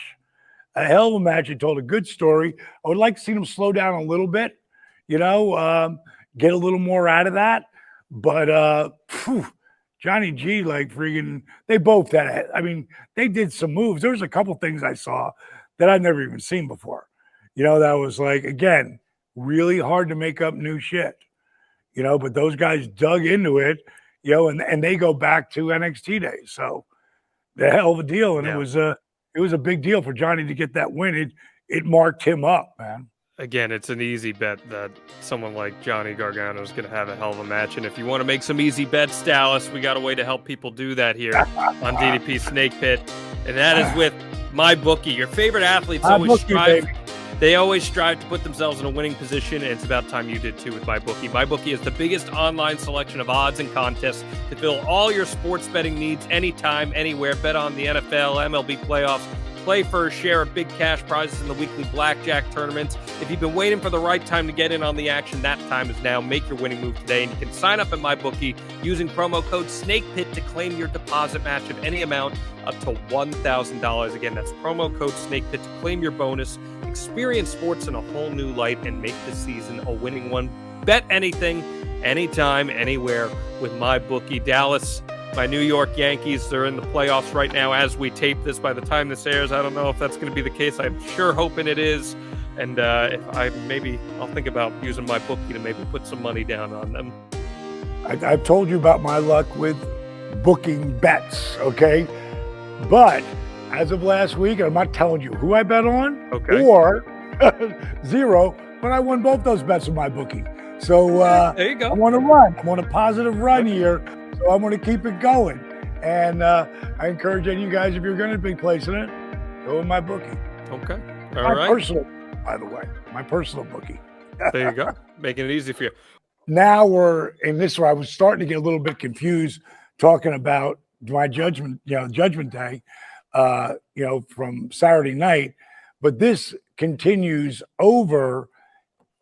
A hell of a match. It told a good story. I would like to see them slow down a little bit, get a little more out of that. But Johnny G, like freaking, they both had. They did some moves. There was a couple things I saw that I'd never even seen before. That was like, again, really hard to make up new shit. But those guys dug into it. And they go back to NXT days. So the hell of a deal. And it was a big deal for Johnny to get that win. It marked him up, man. Again, it's an easy bet that someone like Johnny Gargano is going to have a hell of a match. And if you want to make some easy bets, Dallas, we got a way to help people do that here on DDP Snake Pit. And that is with MyBookie. Your favorite athletes always strive to put themselves in a winning position, and it's about time you did too with MyBookie. MyBookie is the biggest online selection of odds and contests to fill all your sports betting needs anytime, anywhere. Bet on the NFL, MLB playoffs. Play for a share of big cash prizes in the weekly blackjack tournaments. If you've been waiting for the right time to get in on the action, that time is now. Make your winning move today, and you can sign up at MyBookie using promo code SNAKEPIT to claim your deposit match of any amount up to $1,000. Again, that's promo code SNAKEPIT to claim your bonus. Experience sports in a whole new light and make this season a winning one. Bet anything, anytime, anywhere with MyBookie. Dallas, my New York Yankees, they're in the playoffs right now as we tape this. By the time this airs, I don't know if that's going to be the case. I'm sure hoping it is. And I'll think about using MyBookie to maybe put some money down on them. I've told you about my luck with booking bets, okay? But as of last week, I'm not telling you who I bet on or zero, but I won both those bets with MyBookie. So there you go. I'm on a run. I'm on a positive run here. So I'm going to keep it going. And I encourage any of you guys, if you're going to be placing it, go with MyBookie. Okay. Personal, by the way, my personal bookie. There you go. Making it easy for you. Now we're in this where I was starting to get a little bit confused talking about my Judgment Day, from Saturday night. But this continues over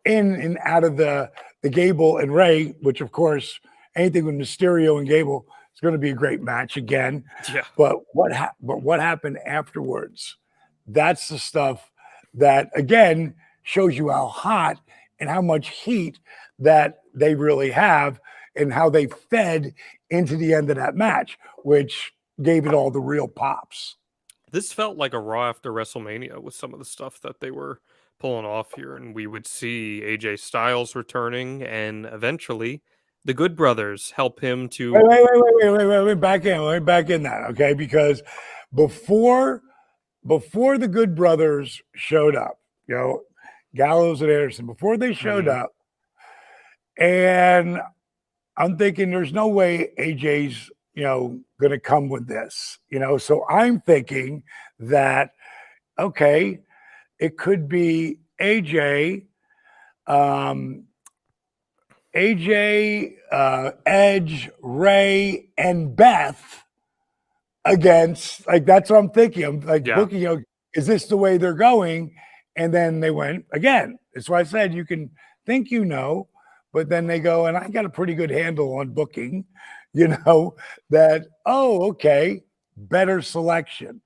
in and out of the Gable and Ray, which, of course, anything with Mysterio and Gable is going to be a great match again. Yeah. But what happened afterwards? That's the stuff that, again, shows you how hot and how much heat that they really have and how they fed into the end of that match, which gave it all the real pops. This felt like a Raw after WrestleMania with some of the stuff that they were pulling off here. And we would see AJ Styles returning and eventually the Good Brothers help him to... Wait, back in that, okay? Because before the Good Brothers showed up, Gallows and Anderson, before they showed up, and I'm thinking there's no way AJ's, going to come with this, so I'm thinking that, okay, it could be AJ, Edge, Ray, and Beth against, like, that's what I'm thinking. I'm like, booking, is this the way they're going? And then they went again. That's why I said you can think, but then they go, and I got a pretty good handle on booking, that, okay, better selection.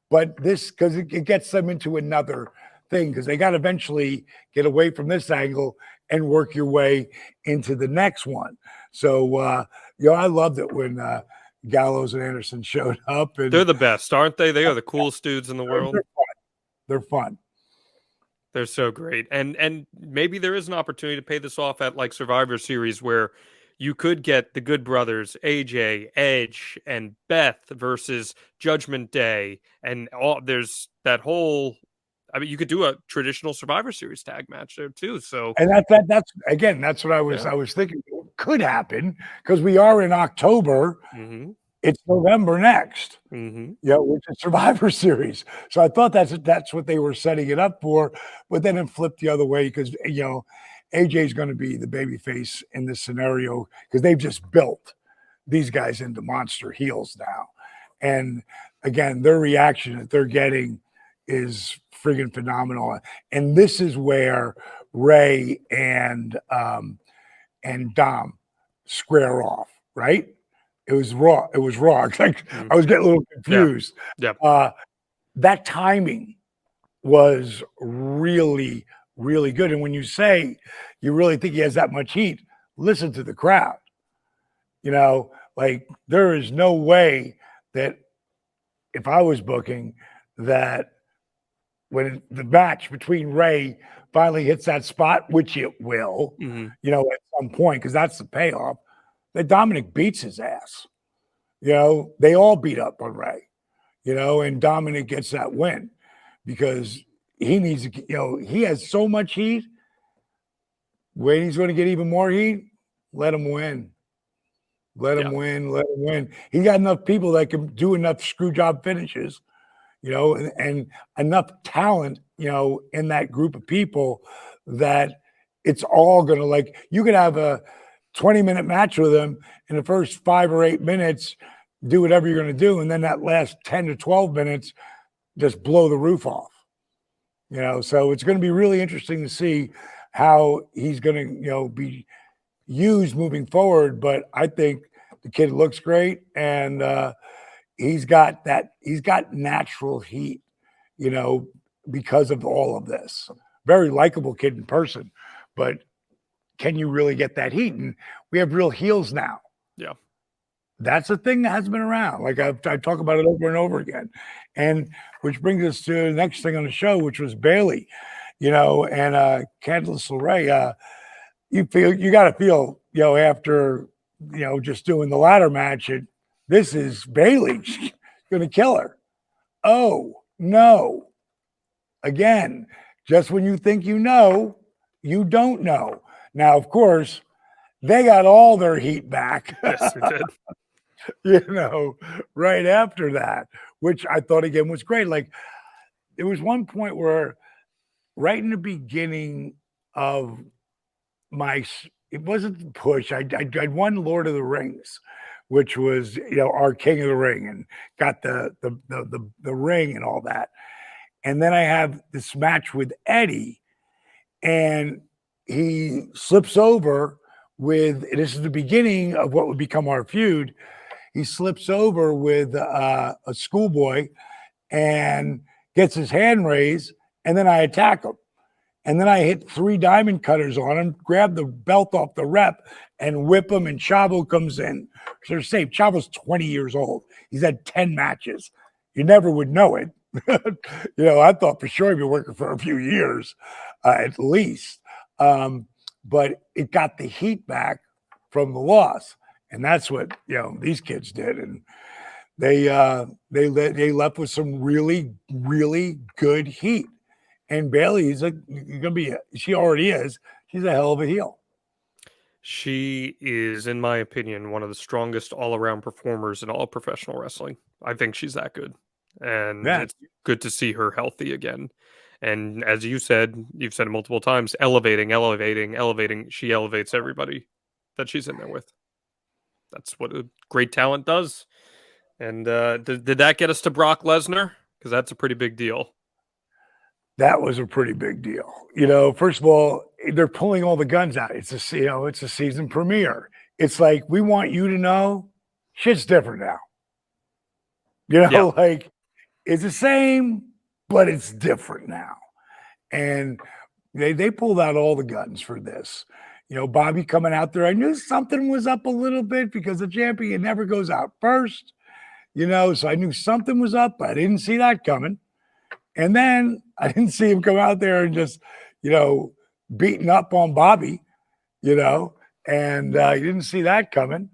But this, because it gets them into another thing, because they got to eventually get away from this angle and work your way into the next one. So, I loved it when Gallows and Anderson showed up. And they're the best, aren't they? They are the coolest dudes in the world. They're fun. They're so great. And maybe there is an opportunity to pay this off at like Survivor Series where you could get the Good Brothers, AJ, Edge, and Beth versus Judgment Day. And there's that whole... you could do a traditional Survivor Series tag match there too. So, and that's what I was thinking could happen because we are in October. Mm-hmm. It's November next. Mm-hmm. Which is Survivor Series. So I thought that's what they were setting it up for, but then it flipped the other way because AJ is going to be the babyface in this scenario because they've just built these guys into monster heels now, and again, their reaction that they're getting. is friggin' phenomenal. And this is where Ray and Dom square off, right? It was raw. It was raw. Like I was getting a little confused. Yeah. That timing was really, really good. And when you say you really think he has that much heat, listen to the crowd. You know, like there is no way that if I was booking that when the match between Ray finally hits that spot, which it will, you know, at some point, because that's the payoff, that Dominic beats his ass. You know, they all beat up on Ray, you know, and Dominic gets that win because he needs to, you know, he has so much heat. When he's going to get even more heat, let him win. Let him win. Let him win. He got enough people that can do enough screw job finishes, you know, and enough talent, you know, in that group of people that it's all going to, like, you could have a 20-minute match with him in the first 5 or 8 minutes, do whatever you're going to do. And then that last 10 to 12 minutes, just blow the roof off, you know? So it's going to be really interesting to see how he's going to, you know, be used moving forward. But I think the kid looks great, and he's got natural heat, you know, because of all of this. Very likable kid in person, but can you really get that heat? And we have real heels now. Yeah. That's a thing that has been around. Like I talk about it over and over again. And which brings us to the next thing on the show, which was Bailey, you know, and Candice LeRae. You got to feel, you know, after, you know, just doing the ladder match, this is Bailey. She's going to kill her. Oh, no. Again, just when you think you know, you don't know. Now, of course, they got all their heat back. Yes, they did. You know, right after that, which I thought again was great. Like there was one point where right in the beginning of it wasn't the push. I'd won Lord of the Rings, which was, you know, our King of the Ring, and got the ring and all that. And then I have this match with Eddie, and he slips over with, this is the beginning of what would become our feud. He slips over with a schoolboy and gets his hand raised, and then I attack him. And then I hit 3 diamond cutters on him, grab the belt off the rep, and whip him, and Chavo comes in. So they're safe. Chavo's 20 years old. He's had 10 matches. You never would know it. You know, I thought for sure he'd been working for a few years, at least. But it got the heat back from the loss. And that's what, you know, these kids did. And they left with some really, really good heat. And Bailey she already is. She's a hell of a heel. She is, in my opinion, one of the strongest all-around performers in all professional wrestling. I think she's that good. And it's good to see her healthy again. And as you've said it multiple times, elevating. She elevates everybody that she's in there with. That's what a great talent does. And did that get us to Brock Lesnar? Because that's a pretty big deal. That was a pretty big deal. You know, first of all, they're pulling all the guns out. It's a season premiere. It's like, we want you to know shit's different now. You know, like it's the same, but it's different now. And they pulled out all the guns for this. You know, Bobby coming out there, I knew something was up a little bit because the champion never goes out first. You know, so I knew something was up, but I didn't see that coming. And then I didn't see him come out there and just, you know, beating up on Bobby, you know, and you didn't see that coming.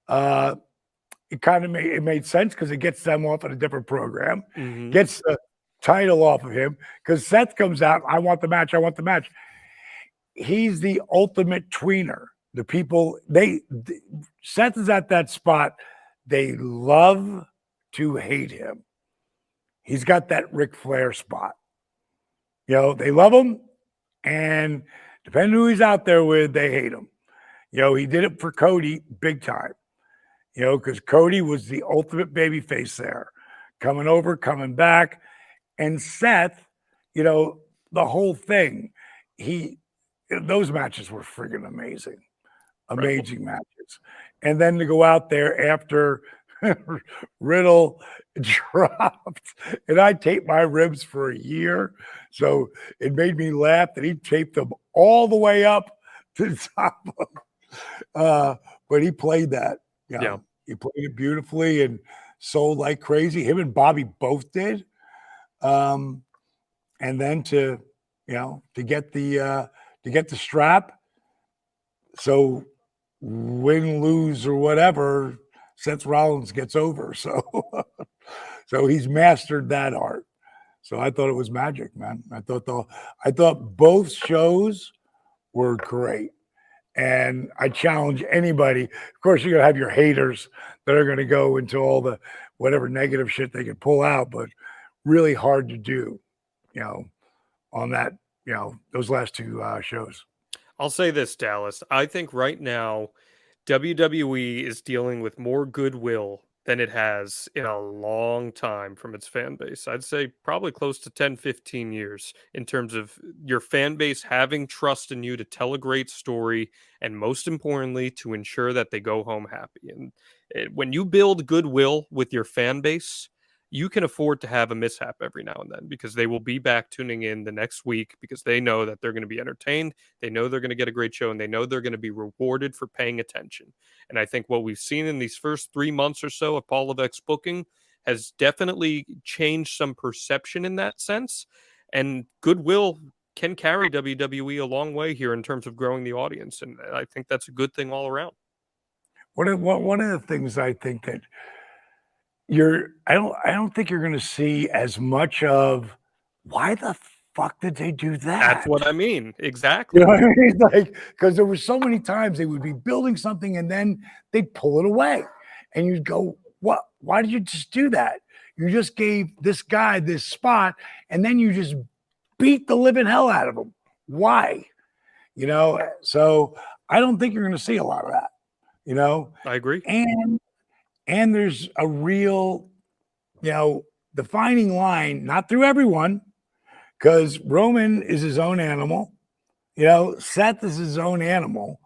It kind of made sense because it gets them off at a different program, gets the title off of him, because Seth comes out, I want the match. He's the ultimate tweener. The people, Seth is at that spot. They love to hate him. He's got that Ric Flair spot. You know, they love him, and depending who he's out there with, they hate him. You know, he did it for Cody big time. You know, because Cody was the ultimate baby face there. Coming over, coming back. And Seth, the whole thing, those matches were friggin' amazing. Amazing matches. And then to go out there after Riddle dropped, and I taped my ribs for a year. So it made me laugh that he taped them all the way up to the top of but he played that. Yeah. He played it beautifully and sold like crazy. Him and Bobby both did. And then to get the strap. So win, lose, or whatever, Seth Rollins gets over. So so he's mastered that art. So I thought it was magic, man. I thought both shows were great. And I challenge anybody. Of course, you're gonna have your haters that are gonna go into all the whatever negative shit they can pull out, but really hard to do, on that, those last two shows. I'll say this, Dallas. I think right now WWE is dealing with more goodwill than it has in a long time from its fan base. I'd say probably close to 10, 15 years in terms of your fan base having trust in you to tell a great story, and most importantly, to ensure that they go home happy. And when you build goodwill with your fan base, you can afford to have a mishap every now and then, because they will be back tuning in the next week because they know that they're going to be entertained. They know they're going to get a great show, and they know they're going to be rewarded for paying attention. And I think what we've seen in these first 3 months or so of Paul Levesque's booking has definitely changed some perception in that sense. And goodwill can carry WWE a long way here in terms of growing the audience. And I think that's a good thing all around. One of the things I think that I don't think you're going to see as much of, why the fuck did they do that? That's what I mean. Exactly. You know what I mean? Like, because there were so many times they would be building something and then they'd pull it away, and you'd go, "What? Why did you just do that? You just gave this guy this spot, and then you just beat the living hell out of him. Why?" So I don't think you're going to see a lot of that. I agree. And there's a real, defining line, not through everyone, because Roman is his own animal. Seth is his own animal,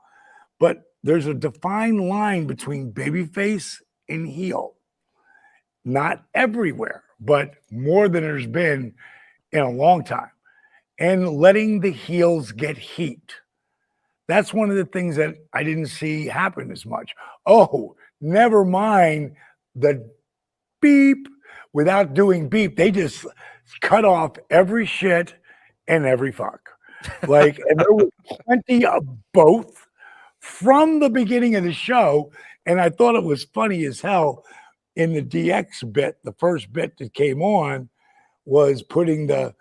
but there's a defined line between babyface and heel. Not everywhere, but more than there's been in a long time. And letting the heels get heat. That's one of the things that I didn't see happen as much. Oh, never mind the beep. Without doing beep, they just cut off every shit and every fuck. And there was plenty of both from the beginning of the show. And I thought it was funny as hell in the DX bit. The first bit that came on was putting the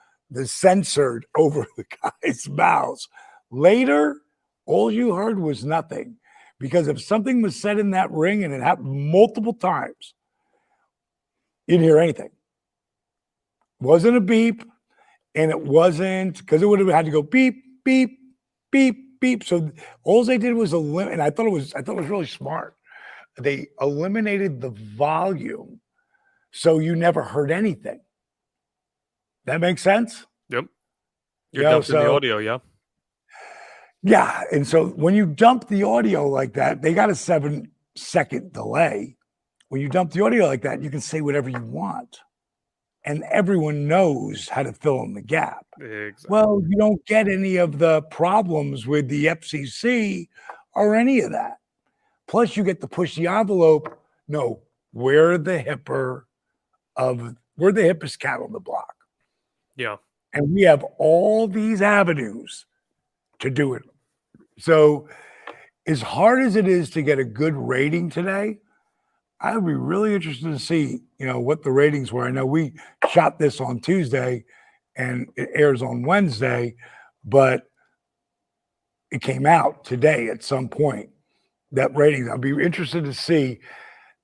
censored over the guys' mouths. Later, all you heard was nothing, because if something was said in that ring and it happened multiple times, you didn't hear anything. It wasn't a beep, and it wasn't, because it would have had to go beep, beep, beep, beep. So all they did was eliminate, and I thought it was really smart. They eliminated the volume, so you never heard anything. That makes sense? Yep. You're dumping the audio, yeah. Yeah, and so when you dump the audio like that, they got a 7-second delay. When you dump the audio like that, you can say whatever you want, and everyone knows how to fill in the gap. Exactly. Well, you don't get any of the problems with the FCC or any of that. Plus, you get to push the envelope. No, we're the hippest cat on the block. Yeah. And we have all these avenues to do it. So as hard as it is to get a good rating today, I would be really interested to see, what the ratings were. I know we shot this on Tuesday and it airs on Wednesday, but it came out today at some point, that rating. I'd be interested to see,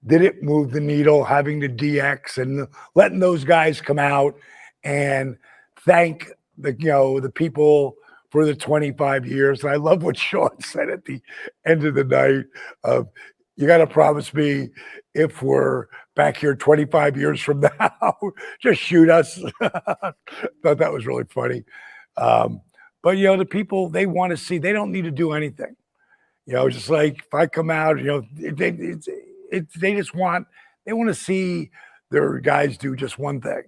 did it move the needle, having the DX and letting those guys come out and thank the people for the 25 years. And I love what Sean said at the end of the night of, you got to promise me if we're back here 25 years from now. Just shoot us. Thought that was really funny. But, the people, they want to see, they don't need to do anything. Just like if I come out, they just want to see their guys do just one thing.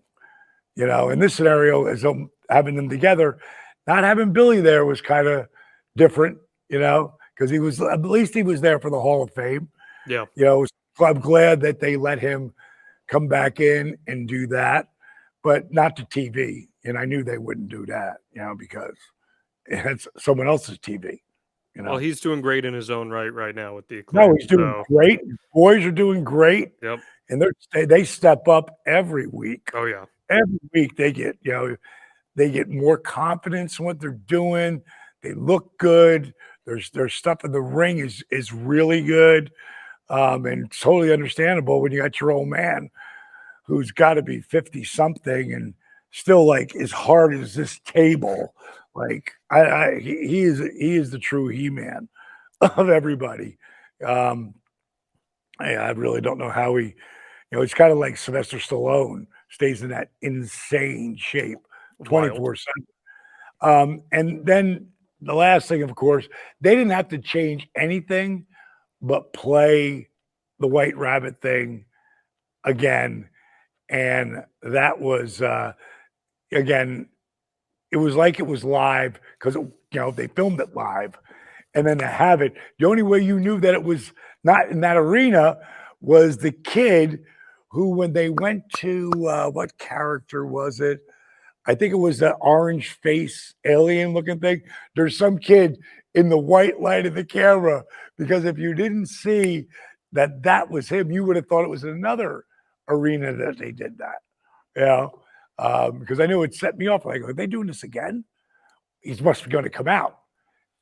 In this scenario, as having them together, not having Billy there was kind of different, because at least he was there for the Hall of Fame. Yeah. So I'm glad that they let him come back in and do that, but not to TV. And I knew they wouldn't do that, because it's someone else's TV. Well, he's doing great in his own right now with the Acclaim. No, he's doing great. His boys are doing great. Yep. And they step up every week. Oh yeah. Every week they get, they get more confidence in what they're doing. They look good. Their stuff in the ring is really good. And totally understandable when you got your old man who's got to be 50 something and still like as hard as this table. Like he is the true He-Man of everybody. I really don't know how he, it's kind of like Sylvester Stallone stays in that insane shape 24/7. And then the last thing, of course, they didn't have to change anything but play the White Rabbit thing again. And that was, again, it was like it was live because, they filmed it live. And then to have it, the only way you knew that it was not in that arena was the kid who, when they went to, what character was it? I think it was the orange face alien looking thing. There's some kid in the white light of the camera, because if you didn't see that was him, you would have thought it was another arena that they did that. Because I knew it set me off. Like, are they doing this again? He must be going to come out.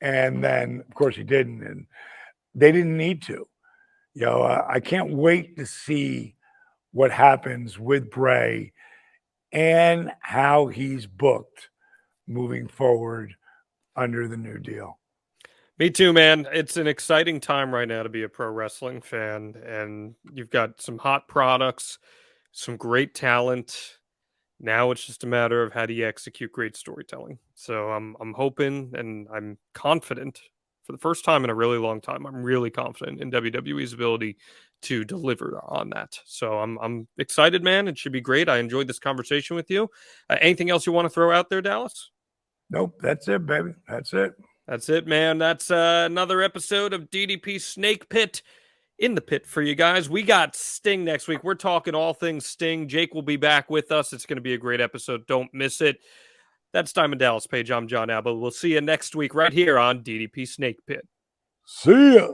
And then, of course, he didn't. And they didn't need to. I can't wait to see what happens with Bray and how he's booked moving forward under the new deal. Me too, man. It's an exciting time right now to be a pro wrestling fan, and you've got some hot products, some great talent. Now it's just a matter of how do you execute great storytelling. So I'm hoping and I'm confident for the first time in a really long time. I'm really confident in WWE's ability to deliver on that. So I'm excited, man. It should be great. I enjoyed this conversation with you. Anything else you want to throw out there, Dallas? Nope, that's it, baby. That's it. That's it, man. That's another episode of DDP Snake Pit in the pit for you guys. We got Sting next week. We're talking all things Sting. Jake will be back with us. It's going to be a great episode. Don't miss it. That's Diamond Dallas Page. I'm John Alba. We'll see you next week right here on DDP Snake Pit. See ya.